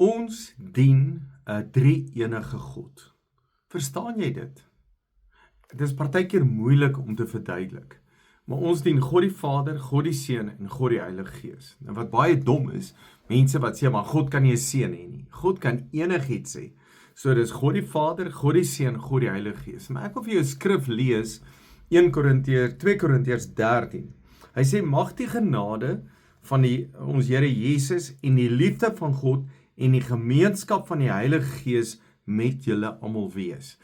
Ons dien 'n drie-enige God. Verstaan jy dit? Dit is partykeer moeilik om te verduidelik. Maar ons dien God die Vader, God die Seun en God die Heilige Gees. En wat baie dom is, mense wat sê, maar God kan nie 'n seun hê nie. God kan enigiets hê. So dis God die Vader, God die Seun, God die Heilige Gees. Maar ek wil vir jou 'n skrif lees, 2 Korintiërs 13. Hy sê, mag die genade van ons Here Jesus en die liefde van God en die gemeenskap van die Heilige Gees met julle almal wees.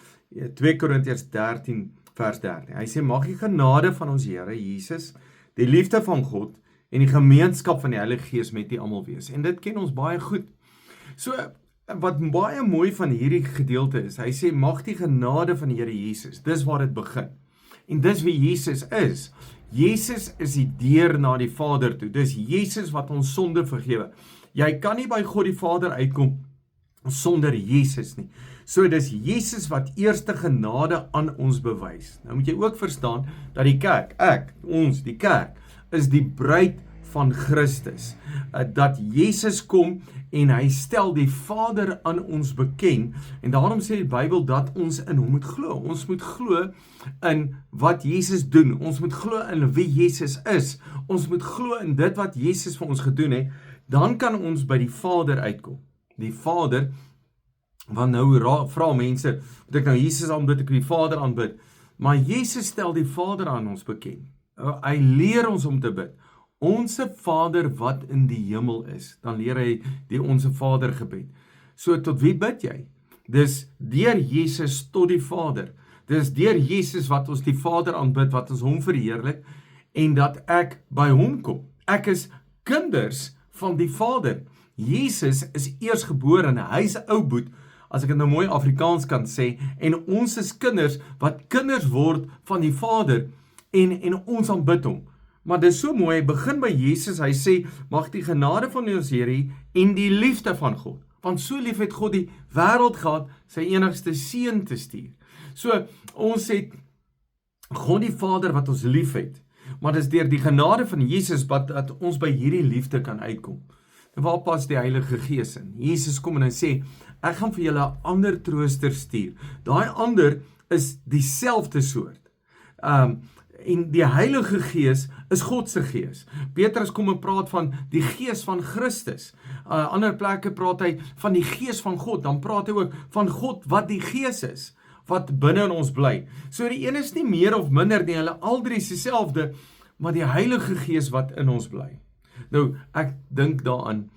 2 Korintiërs 13 vers 13. Hy sê, mag die genade van ons Here Jesus, die liefde van God en die gemeenskap van die Heilige Gees met die almal wees. En dit ken ons baie goed. So, wat baie mooi van hierdie gedeelte is, hy sê, mag die genade van die Here Jesus, dis waar dit begin. En dis wie Jesus is. Jesus is die deur na die Vader toe. Dis Jesus wat ons sonde vergewe. Jy kan nie by God die Vader uitkom sonder Jesus nie. So dis Jesus wat eerste genade aan ons bewys. Nou moet jy ook verstaan dat die kerk, die kerk, is die bruid van Christus. Dat Jesus kom en hy stel die Vader aan ons bekend en daarom sê die Bybel dat ons in hom moet glo. Ons moet glo in wat Jesus doen. Ons moet glo in wie Jesus is. Ons moet glo in dit wat Jesus vir ons gedoen het. Dan kan ons by die Vader uitkom. Die Vader, want nou vra mense, moet ek nou Jesus aanbid, ek die Vader aanbid, maar Jesus stel die Vader aan ons bekend. Hy leer ons om te bid. Onse Vader wat in die hemel is, dan leer hy die Onse Vader gebed. So tot wie bid jy? Dis deur Jesus tot die Vader. Dis deur Jesus wat ons die Vader aanbid, wat ons hom verheerlik, en dat ek by hom kom. Ek is kinders van die Vader. Jesus is eersgebore, hy is 'n ou boet, as ek dit nou mooi Afrikaans kan sê, en ons is kinders, wat kinders word van die Vader, en ons aanbid hom. Maar dit is so mooi, hy begin by Jesus, hy sê, mag die genade van ons Here en die liefde van God, want so lief het God die wêreld gehad, sy enigste seun te stuur. So, ons het God die Vader wat ons lief het, maar dit is deur die genade van Jesus dat ons by hierdie liefde kan uitkom. En waar pas die Heilige Gees in? Jesus kom en hy sê, ek gaan vir julle 'n ander trooster stuur. Daai ander is dieselfde soort. En die Heilige Gees is God se Gees. Petrus kom en praat van die Gees van Christus. Ander plekke praat hy van die Gees van God. Dan praat hy ook van God wat die Gees is, wat binne in ons bly. So die een is nie meer of minder nie, hulle al drie is dieselfde, maar die Heilige Gees wat in ons bly. Nou, ek dink daaraan,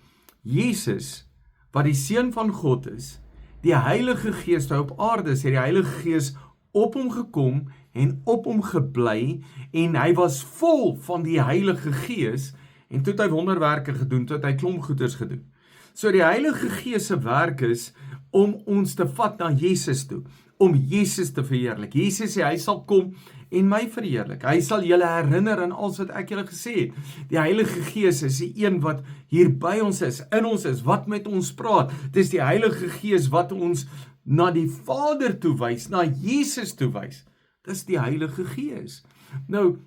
Jesus, wat die Seun van God is, die Heilige Gees wat op aarde is, het die Heilige Gees op hom gekom en op hom gebly, en hy was vol van die Heilige Gees, en toe het hy wonderwerke gedoen, toe het hy klomp goeders gedoen. So die Heilige Gees se werk is, om ons te vat na Jesus toe, om Jesus te verheerlik. Jesus sê, hy sal kom en my verheerlik. Hy sal julle herinner aan alles wat ek julle gesê het. Die Heilige Gees is die een wat hier by ons is, in ons is, wat met ons praat. Dit is die Heilige Gees wat ons na die Vader toe wys, na Jesus toe wys. Dit is die Heilige Gees. Nou,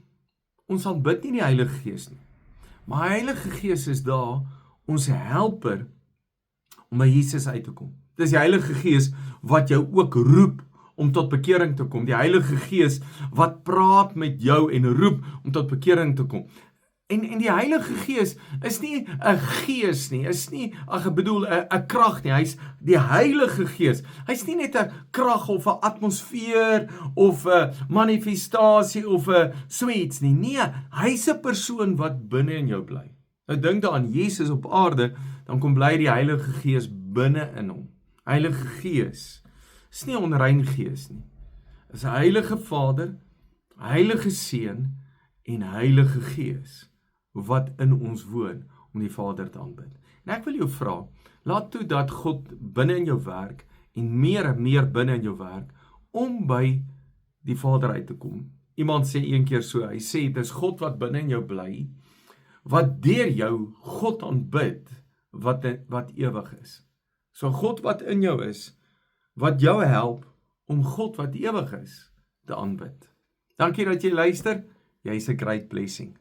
ons aanbid nie die Heilige Gees nie, maar die Heilige Gees is daar, ons helper, om by Jesus uit te kom. Dit is die Heilige Gees wat jou ook roep om tot bekering te kom. Die Heilige Gees wat praat met jou en roep om tot bekering te kom. En die Heilige Gees is nie 'n gees nie, is nie, ek bedoel 'n krag nie, hy's die Heilige Gees. Hy's nie net 'n krag of 'n atmosfeer of 'n manifestasie of 'n sweets nie. Nee, hy's 'n persoon wat binne in jou bly. Nou dink daaraan Jesus op aarde, dan kom bly die Heilige Gees binne in hom. Heilige Gees is nie 'n onrein gees nie. Is 'n Heilige Vader, Heilige Seun en Heilige Gees wat in ons woon om die Vader te aanbid. En ek wil jou vra, laat toe dat God binne in jou werk en meer binne in jou werk om by die Vader uit te kom. Iemand sê een keer so, hy sê, dis God wat binne in jou bly, wat deur jou God aanbid, wat ewig is. So God wat in jou is, wat jou help om God wat ewig is te aanbid. Dankie dat jy luister. Jy's 'n great blessing.